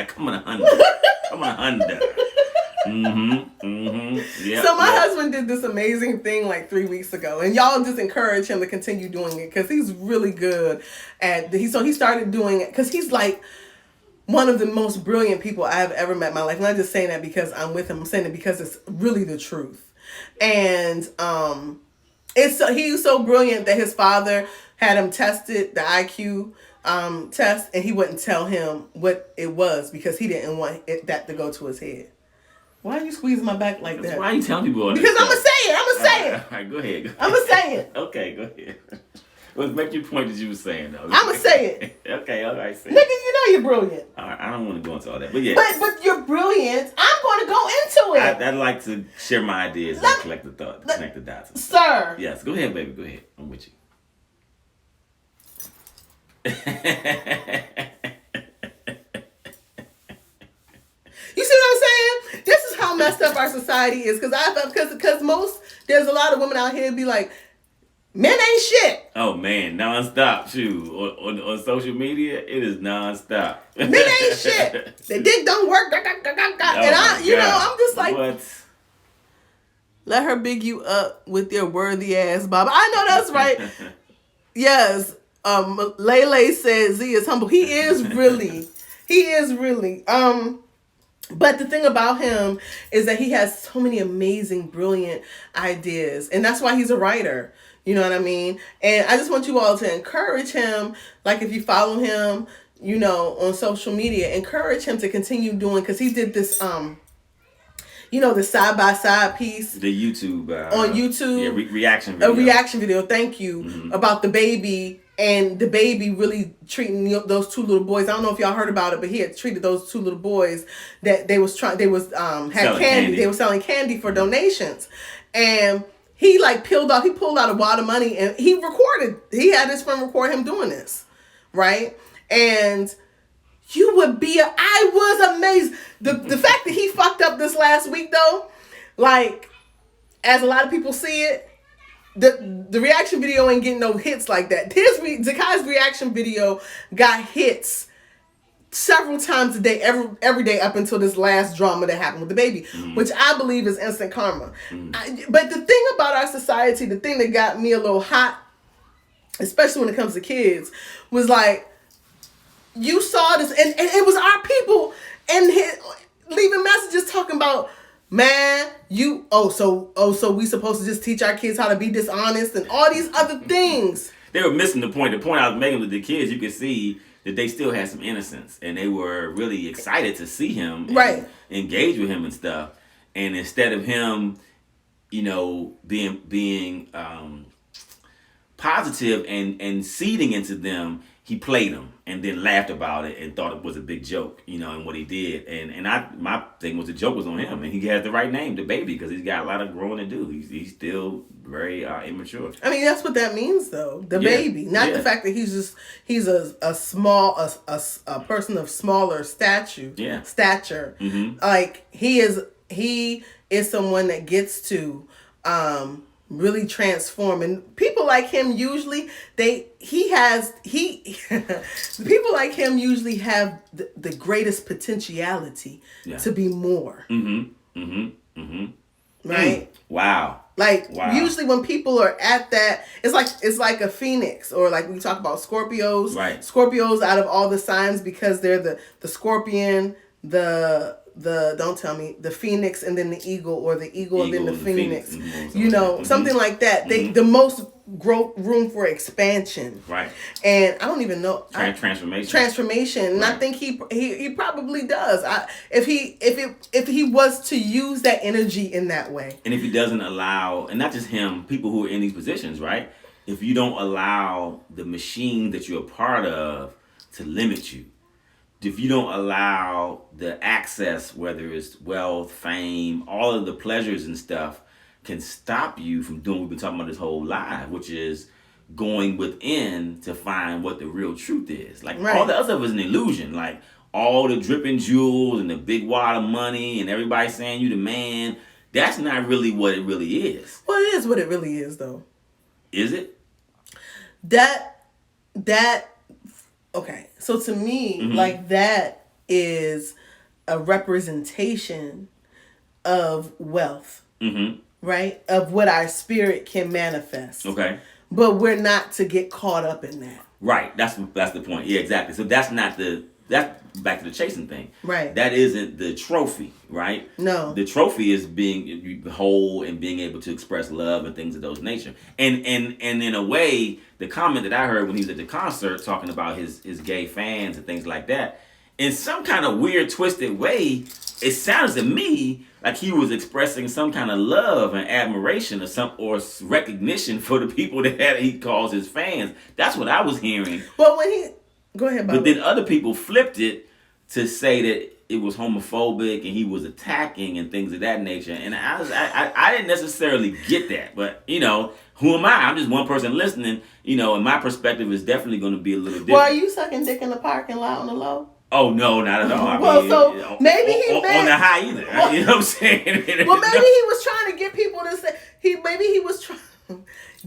Come on a Honda. Come on a Honda. Yep, So my husband did this amazing thing like 3 weeks ago, and y'all just encourage him to continue doing it because he's really good at. So he started doing it because he's like one of the most brilliant people I've ever met in my life. I'm not just saying that because I'm with him. I'm saying it because it's really the truth. And he's so brilliant that his father had him tested the IQ test, and he wouldn't tell him what it was because he didn't want that to go to his head. Why are you squeezing my back like that? Why are you telling people all this Because I'm stuff? going to say it. All right, go ahead. I'm going to say it. Okay, go ahead. Let's make your point that you were saying, though. I'm going to say it. Okay, all right, say Nigga, it. you know you're brilliant. All right, I don't want to go into all that, but yeah. But you're brilliant. I'm going to go into it. I'd like to share my ideas and connect the dots. Sir. Yes, go ahead, baby, go ahead. I'm with you. You see what I'm saying? This is how messed up our society is. Because there's a lot of women out here be like, men ain't shit. Oh man, nonstop, shoot. On social media, it is nonstop. Men ain't shit. The dick don't work. And I'm just like, what? Let her big you up with your worthy ass, Bob. I know that's right. Yes. Lele says Z is humble. He is really. But the thing about him is that he has so many amazing, brilliant ideas. And that's why he's a writer. You know what I mean? And I just want you all to encourage him. Like if you follow him, on social media, encourage him to continue doing, because he did this, the side-by-side piece. The YouTube. On YouTube. Yeah, reaction video. A reaction video, thank you, about the baby. And the baby really treating those two little boys. I don't know if y'all heard about it, but he had treated those two little boys that had candy. They were selling candy for donations. And he pulled out a wad of money, and he had his friend record him doing this. Right? And I was amazed. The fact that he fucked up this last week though, as a lot of people see it, the reaction video ain't getting no hits like that. Zakai's reaction video got hits several times a day, every day up until this last drama that happened with the baby, which I believe is instant karma. But the thing about our society, the thing that got me a little hot, especially when it comes to kids, was you saw this, and it was our people, and leaving messages talking about, man, so we supposed to just teach our kids how to be dishonest and all these other things. They were missing the point. The point I was making with the kids, you could see that they still had some innocence, and they were really excited to see him, and engage with him and stuff. And instead of him, being positive and seeding into them, he played them and then laughed about it and thought it was a big joke, and what he did. And my thing was the joke was on him, and he has the right name, the baby, because he's got a lot of growing to do. He's still very immature. I mean, that's what that means, though. The baby, not the fact that he's a small a person of smaller stature. He is someone that gets to really transform, and people like him usually people like him usually have the greatest potentiality to be more. Right? Wow. Usually when people are at that, it's like a phoenix, or like we talk about Scorpios. Right. Scorpios, out of all the signs, because they're the scorpion, the don't tell me, the phoenix, and then the eagle, or the eagle and then the phoenix. Something like that. They the most room for expansion. Right. And I don't even know transformation. And I think he probably does. If he was to use that energy in that way. And if he doesn't allow, and not just him, people who are in these positions, right? If you don't allow the machine that you're a part of to limit you, if you don't allow the access, whether it's wealth, fame, all of the pleasures and stuff, can stop you from doing what we've been talking about this whole life, which is going within to find what the real truth is. All the other stuff is an illusion. All the dripping jewels and the big wad of money and everybody saying you the man, that's not really what it really is. Well, it is what it really is, though. Is it? that okay. So to me, like that is a representation of wealth, right? Of what our spirit can manifest. Okay. But we're not to get caught up in that. Right. That's the point. Yeah, exactly. So that's back to the chasing thing. Right. That isn't the trophy, right? No. The trophy is being whole and being able to express love and things of those nature. And in a way, the comment that I heard when he was at the concert talking about his gay fans and things like that, in some kind of weird, twisted way, it sounds to me like he was expressing some kind of love and admiration or recognition for the people that he calls his fans. That's what I was hearing. Well, when he go ahead, Bobby. But then other people flipped it to say that it was homophobic and he was attacking and things of that nature. And I didn't necessarily get that. But, who am I? I'm just one person listening, and my perspective is definitely going to be a little different. Well, are you sucking dick in the parking lot on the low? Oh, no, not at all. Maybe he meant... On the high either. Well, you know what I'm saying? Well, maybe he was trying to get people to say... Maybe he was trying...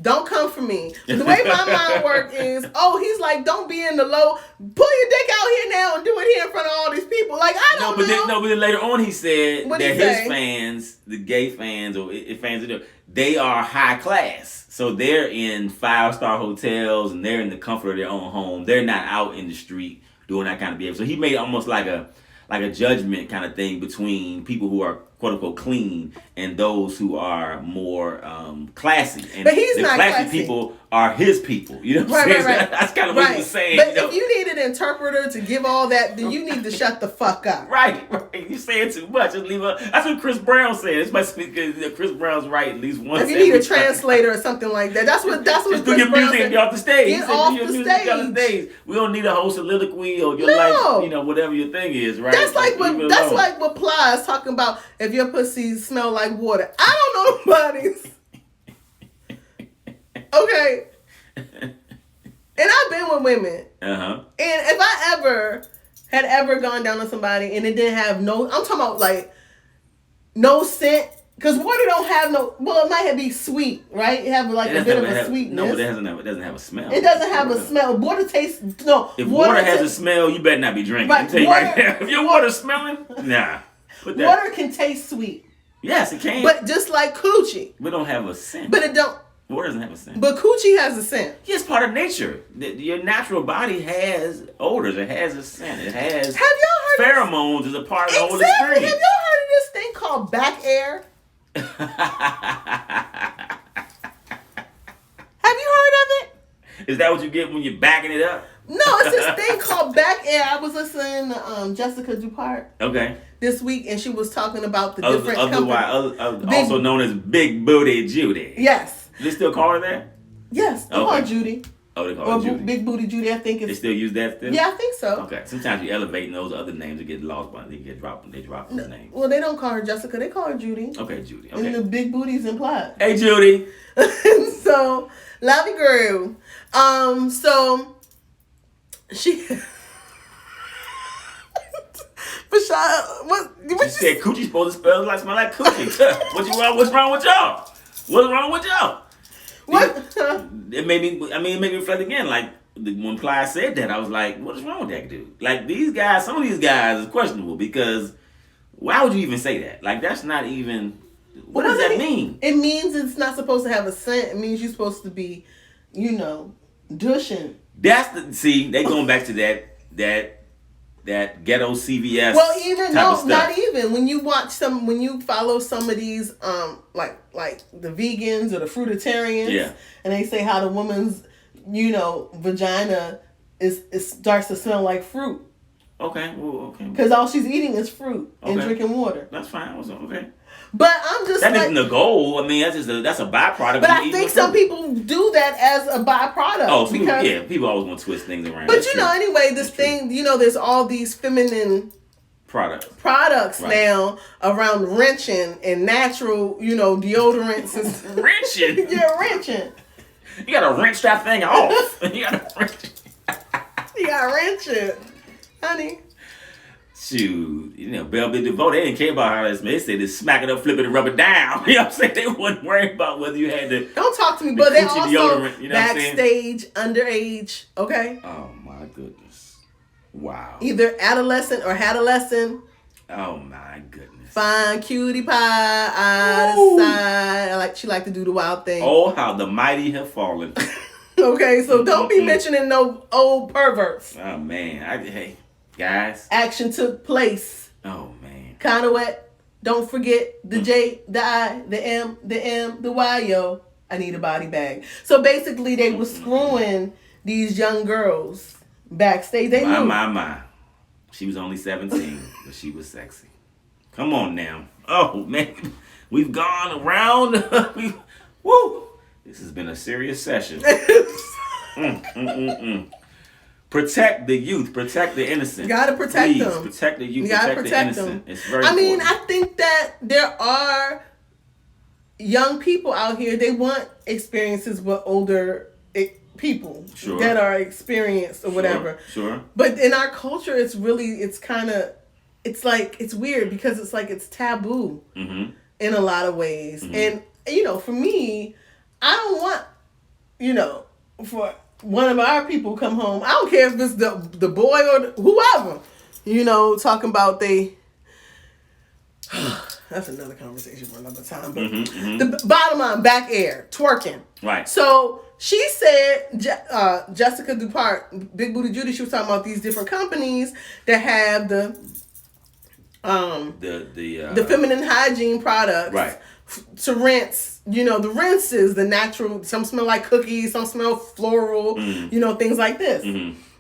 Don't come for me. The way my mind works is, he's like, don't be in the low. Pull your dick out here now and do it here in front of all these people. Like, I don't know. But then later on he said that his fans, the gay fans or fans, they are high class. So they're in 5-star hotels and they're in the comfort of their own home. They're not out in the street doing that kind of behavior. So he made almost like a judgment kind of thing between people who are quote unquote clean and those who are more classy. And but he's the not classy people are his people. You know what I'm saying? Right. That's kind of what he was saying. But if you need an interpreter to give all that, then you need to shut the fuck up. Right. You're saying too much. Just leave up. That's what Chris Brown said. It's my speaker. Chris Brown's right at least once. If you need a translator or something like that, that's what Just Chris do your Brown music said. and get off the stage. Get off the stage. We don't need a whole soliloquy or your life, whatever your thing is, right? That's like what Plies talking about. If your pussy smell like water, I don't know nobody's. Okay. And I've been with women. And if I had ever gone down on somebody and it didn't have I'm talking about like no scent. Because water don't have it might be sweet, right? It have like a bit of a sweetness. No, but it doesn't have a smell. It doesn't have a smell. Water tastes, If water has a smell, you better not be drinking. Right, I'm telling you right now. If your water's smelling, nah. Water can taste sweet. Yes, it can. But just like coochie. We don't have a scent. But it don't. Water doesn't have a scent. But coochie has a scent. Yeah, it's part of nature. Your natural body has odors. It has a scent. It has Have y'all heard pheromones is a part of the whole Exactly. experience. Have y'all heard of this thing called back air? Have you heard of it? Is that what you get when you're backing it up? No, it's this thing called back air. I was listening to Jessica Dupart this week, and she was talking about the different companies. Also known as Big Booty Judy. Yes. They still call her that? Yes, they call her Judy. Oh, they call her Judy. Big Booty Judy, I think. They still use that still? Yeah, I think so. Okay. Sometimes you elevate those other names, they get lost, but they get dropped. They drop those names. Well, they don't call her Jessica. They call her Judy. Okay, Judy. Okay. And the big booty's implied. Hey, Judy. So, love you, girl. So she. What said coochie supposed to smell like coochie. What's wrong with y'all? What's wrong with y'all? What? It made me reflect again. Like when Clyde said that, I was like, what is wrong with that dude? Like some of these guys is questionable because why would you even say that? Like that's not even. What does that mean? It means it's not supposed to have a scent. It means you're supposed to be, douching. They going back to that ghetto CVS. Well, even not even when you follow some of these like the vegans or the fruitarians, and they say how the woman's vagina starts to smell like fruit. Okay, well, okay. Because all she's eating is fruit and drinking water. That's fine. Okay. But I'm just that isn't the goal. I mean, that's a byproduct. But I think some people do that as a byproduct. Oh, people always want to twist things around. But anyway, this thing, there's all these feminine products now around wrenching and natural, deodorants. Wrenching? Yeah, wrenching. You gotta wrench that thing off. You gotta wrench it, honey. Shoot, Bell Biv DeVoe, they didn't care about how this. They said just smack it up, flip it, and rub it down. You know what I'm saying? They wasn't worried about whether you had to. Don't talk to me, but they also deodorant, you know backstage, underage. Okay. Oh my goodness! Wow. Either adolescent or adolescent. Oh my goodness. Fine cutie pie, eye to side. She like to do the wild thing. Oh, how the mighty have fallen. Okay, so don't be mentioning no old perverts. Oh man, hey guys. Action took place. Oh man. Kind of wet. Don't forget the J, the I, the M, the Y, yo. I need a body bag. So basically, they were screwing these young girls backstage. They knew. My. She was only 17, but she was sexy. Come on now. Oh man, we've gone around. Woo. This has been a serious session. Protect the youth. Protect the innocent. You gotta protect them. Protect the youth. You gotta protect the them. innocent. It's very important. I think that there are young people out here. They want experiences with older people that are experienced or whatever. Sure. But in our culture, it's weird because it's taboo in a lot of ways. And for me, I don't want for one of our people come home. I don't care if it's the boy or whoever. Talking about that's another conversation for another time. But the bottom line, back air, twerking. Right. So she said, Jessica Dupart, Big Booty Judy, she was talking about these different companies that have the feminine hygiene products. Right. To rinse, the rinses, the natural, some smell like cookies, some smell floral, things like this.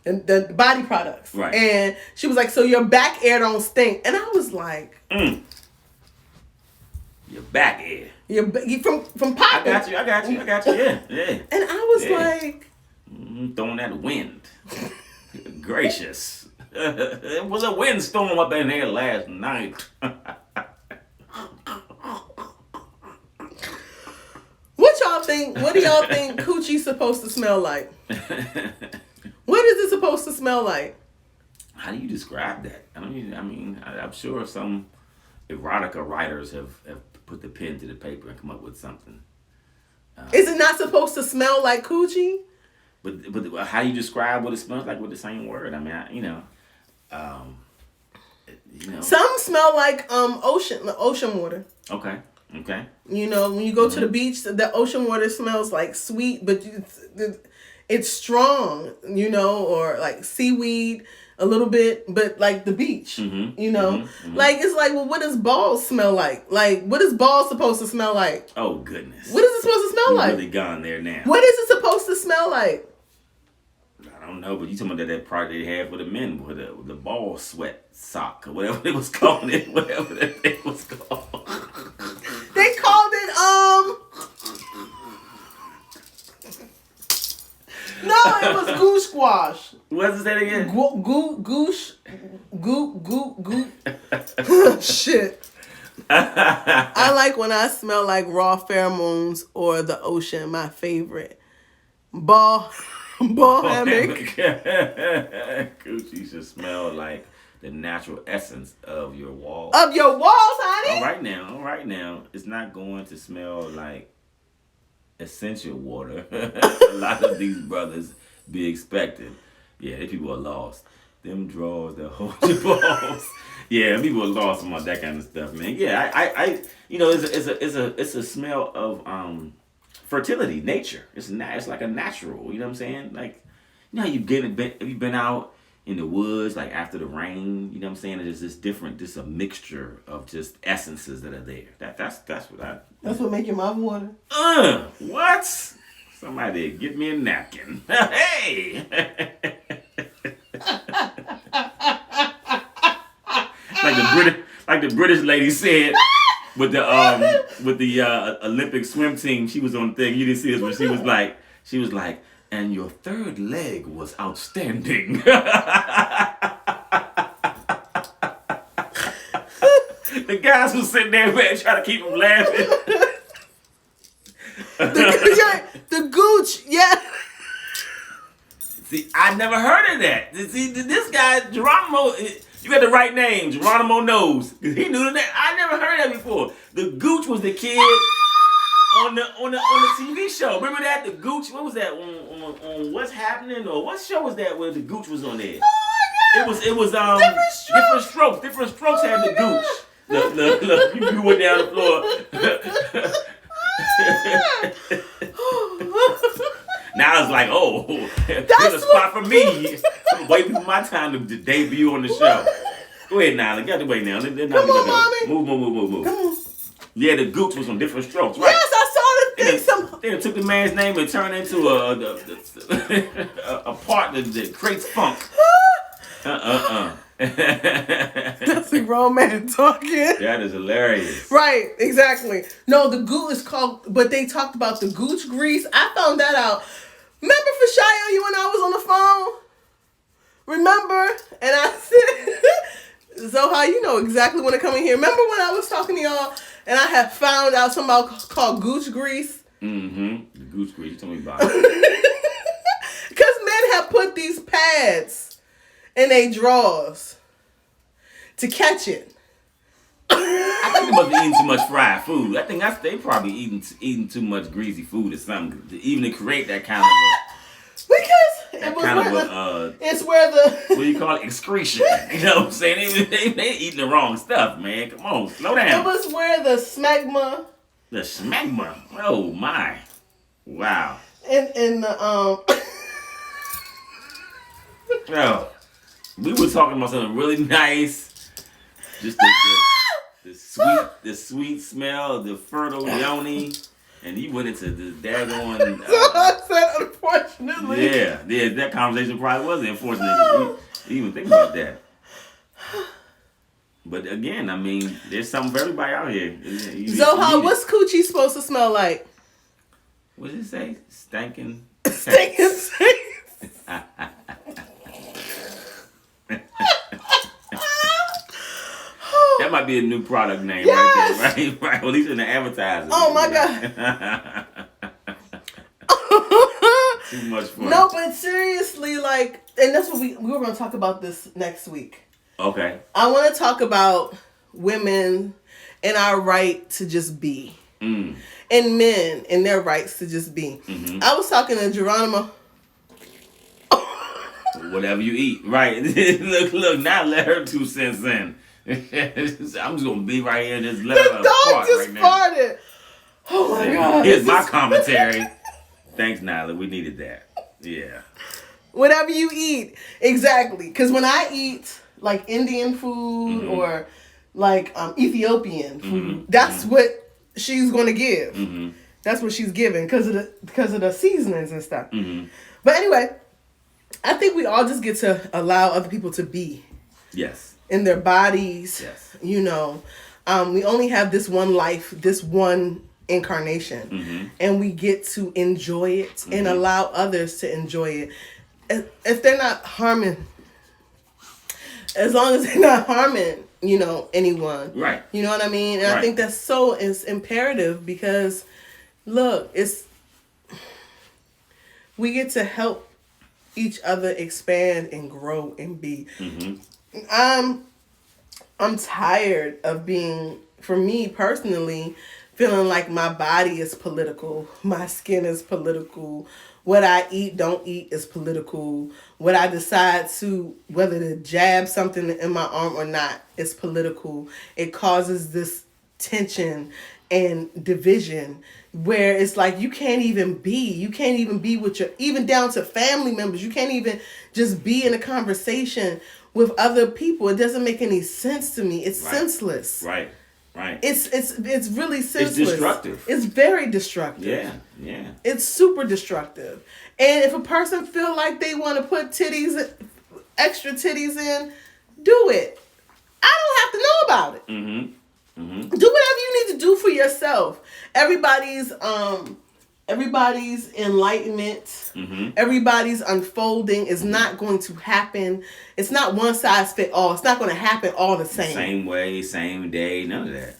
And the body products. Right. And she was like, so your back air don't stink. And I was like... Your back air. From popping. I got you. Yeah. And I was like... throwing that wind. Gracious. It was a windstorm up in there last night. What do y'all think Coochie's supposed to smell like? What is it supposed to smell like? How do you describe that? I'm sure some erotica writers have put the pen to the paper and come up with something. Is it not supposed to smell like Coochie? But how do you describe what it smells like with the same word? Some smell like ocean water. Okay. When you go to the beach, the ocean water smells like sweet, but it's strong, or like seaweed a little bit, but like the beach, Like, it's like, well, what does balls smell like? Like, what is balls supposed to smell like? Oh, goodness. What is it supposed to smell like? Really gone there now. What is it supposed to smell like? I don't know, but you talking about that product they had for the men with the ball sweat sock or whatever they was calling it, whatever that thing was called. They called it No, it was Gooch squash. What's that again? Gooch. Shit. I like when I smell like raw pheromones or the ocean. My favorite. Ball hammock. Coochie should smell like the natural essence of your walls. Of your walls, honey? All right now. It's not going to smell like essential water. A lot of these brothers be expected. Yeah, they people are lost. Them drawers that hold your balls. Yeah, people are lost about that kind of stuff, man. Yeah, I it's a smell of fertility, nature. It's like a natural. You know what I'm saying? Like, how you've been out in the woods, like after the rain. You know what I'm saying? There's just a mixture of just essences that are there. That's what I. That's what make your mouth water. What? Somebody get me a napkin. Hey. Like the British lady said with the Olympic swim team. She was on the thing. You didn't see this, but she was like, and your third leg was outstanding. The guys who sitting there, man, trying to keep them laughing. The Gooch, yeah. See, I never heard of that. See, this guy, Geronimo, You got the right name. Geronimo knows. He knew that. I never heard that before. The Gooch was the kid on the TV show. Remember that? The Gooch. What was that on What's Happening, or what show was that where the Gooch was on there? It was Different Strokes. Different Strokes had the Gooch. Look, you went down the floor. Now it's like, here's a spot for me. I'm waiting for my time to debut on the show. Go ahead, Nyla. Get the way now. Come on, mommy. Move. Come on. Yeah, the Gooch was on Different Strokes, right? Yes, I saw the thing. They took the man's name and turned it into a part that creates funk. That's a grown man talking. That is hilarious. Right, exactly. No, the Gooch is called, but they talked about the Gooch grease. I found that out. Remember Fashio, you and I was on the phone? Remember? And I said, Zoha, you know exactly when to come in here. Remember when I was talking to y'all and I had found out something called Gooch grease? Mm-hmm. The Gooch grease. You told me about it. Because men have put these pads in their drawers to catch it. I think they must be eating too much fried food. I think they probably eating too much greasy food or something, even to create that kind of it's where the what do you call it, excretion. You know what I'm saying? They eating the wrong stuff, man. Come on, slow down. It was where the smegma. The smegma. Oh my! Wow. In the Oh, we were talking about something really nice. Just the sweet smell of the fertile yoni, and you went into the daggone. I said, unfortunately. Yeah, that conversation probably wasn't unfortunate. You even think about that. But again, I mean, there's something for everybody out here. Zoha, what's Coochie supposed to smell like? What did it say? Stinking. Stinking. That might be a new product name yes! right there, right? Well, at least in the advertising. Oh my God. Too much fun. No, but seriously, like, and that's what we were going to talk about this next week. Okay. I want to talk about women and our right to just be. And men and their rights to just be. Mm-hmm. I was talking to Geronimo. Whatever you eat. Right. Look, now let her 2 cents in. I'm just going to be right here and just let her fart just right farted. Now. Oh my God. Here's my commentary. Thanks, Nyla. We needed that. Yeah. Whatever you eat. Exactly. Because when I eat like Indian food or like Ethiopian food, that's what she's going to give. That's what she's giving because of the seasonings and stuff. But anyway, I think we all just get to allow other people to be. Yes. In their bodies. Yes. You know, we only have this one life, this one incarnation, and we get to enjoy it and allow others to enjoy it. If they're not harming, as long as they're not harming, you know, anyone. Right. You know what I mean? And I think that's it's imperative because, look, we get to help each other expand and grow and be. I'm tired of being, for me personally, feeling like my body is political, my skin is political, what I eat, don't eat is political, what I decide to, whether to jab something in my arm or not, is political. It causes this tension and division where it's like you can't even be with even down to family members. You can't even just be in a conversation with other people. It doesn't make any sense to me. It's senseless. Right. It's really senseless. It's destructive. It's very destructive. Yeah. It's super destructive. And if a person feel like they want to put extra titties in, do it. I don't have to know about it. Do whatever you need to do for yourself. Everybody's enlightenment, everybody's unfolding is not going to happen. It's not one size fit all. It's not going to happen all the same. Same way, same day, none of that.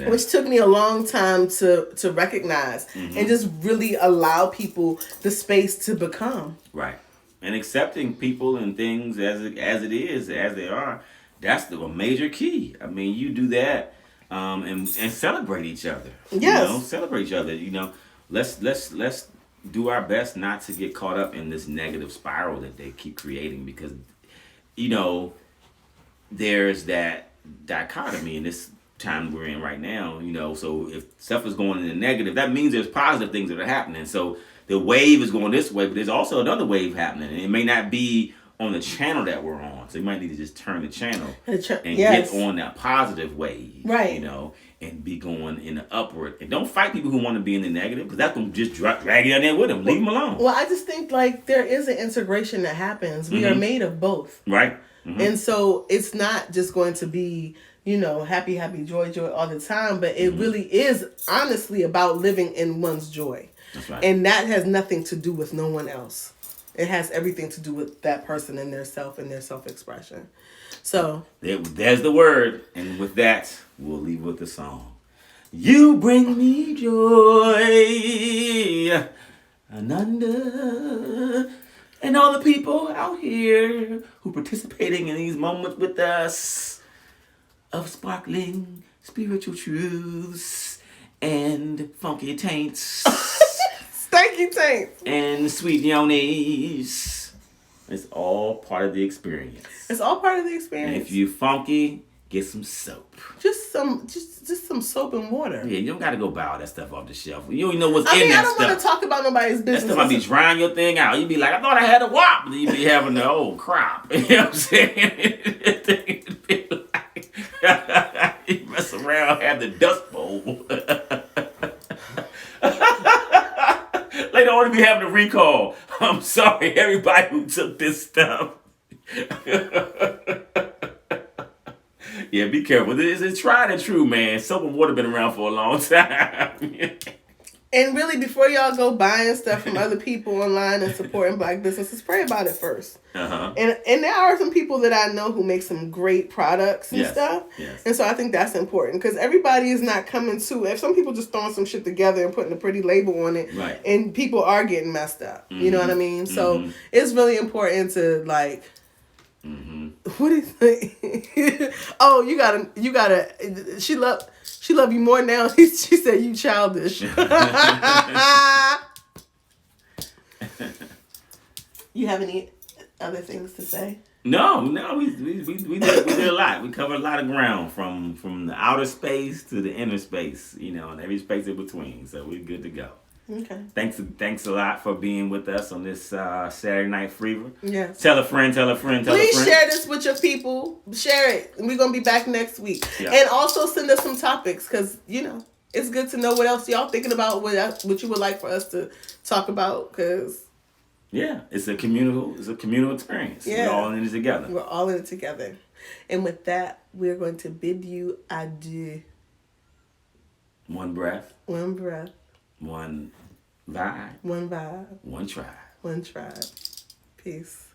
Which took me a long time to recognize and just really allow people the space to become. Right. And accepting people and things as it is, as they are. That's a major key. I mean, you do that, and celebrate each other. Yes. Celebrate each other. Let's do our best not to get caught up in this negative spiral that they keep creating, because there's that dichotomy in this time we're in right now. So if stuff is going in the negative, that means there's positive things that are happening. So the wave is going this way, but there's also another wave happening, and it may not be on the channel that we're on. So you might need to just turn the channel and get on that positive wave, right? And be going in the upward. And don't fight people who want to be in the negative, because that's going to just drag you down there with them. Leave them alone. Well, I just think like there is an integration that happens. We are made of both, right? And so it's not just going to be happy, happy, joy, joy all the time, but it really is honestly about living in one's joy. That's right. And that has nothing to do with no one else. It has everything to do with that person and their self and their self-expression. So there's the word. And with that, we'll leave with the song. You bring me joy, Ananda, and all the people out here who participating in these moments with us of sparkling spiritual truths and funky taints. Stanky taints. And sweet yonis. It's all part of the experience. It's all part of the experience. And if you funky, get some soap. Just some soap and water. Yeah, you don't gotta go buy all that stuff off the shelf. You don't even know what's in that stuff. I don't want to talk about nobody's business. That stuff might be drying your thing out. You be like, I thought I had a wop. And you be having the old crop. You know what I'm saying? You mess around, have the dust bowl. Later on, we having a recall. I'm sorry, everybody who took this stuff. Yeah, be careful. It's tried and true, man. Soap and water been around for a long time. And really, before y'all go buying stuff from other people online and supporting Black businesses, pray about it first. Uh-huh. And there are some people that I know who make some great products and stuff. Yes. And so I think that's important, because everybody is not coming to. If some people just throwing some shit together and putting a pretty label on it, right, and people are getting messed up. Mm-hmm. You know what I mean? So it's really important to like. Mm-hmm. What do you think? Oh, you gotta. She love you more now. She said you childish. You have any other things to say? No, we did a lot. We covered a lot of ground from the outer space to the inner space, and every space in between. So we're good to go. Okay. Thanks a lot for being with us on this Saturday Night Fever. Yes. Tell a friend. Please share this with your people. Share it. We're going to be back next week. Yeah. And also send us some topics, because, it's good to know what else y'all thinking about, what you would like for us to talk about, because... Yeah, it's a communal experience. Yeah. We're all in it together. We're all in it together. And with that, we're going to bid you adieu. One breath. One breath. One vibe. One vibe. One tribe. One tribe. Peace.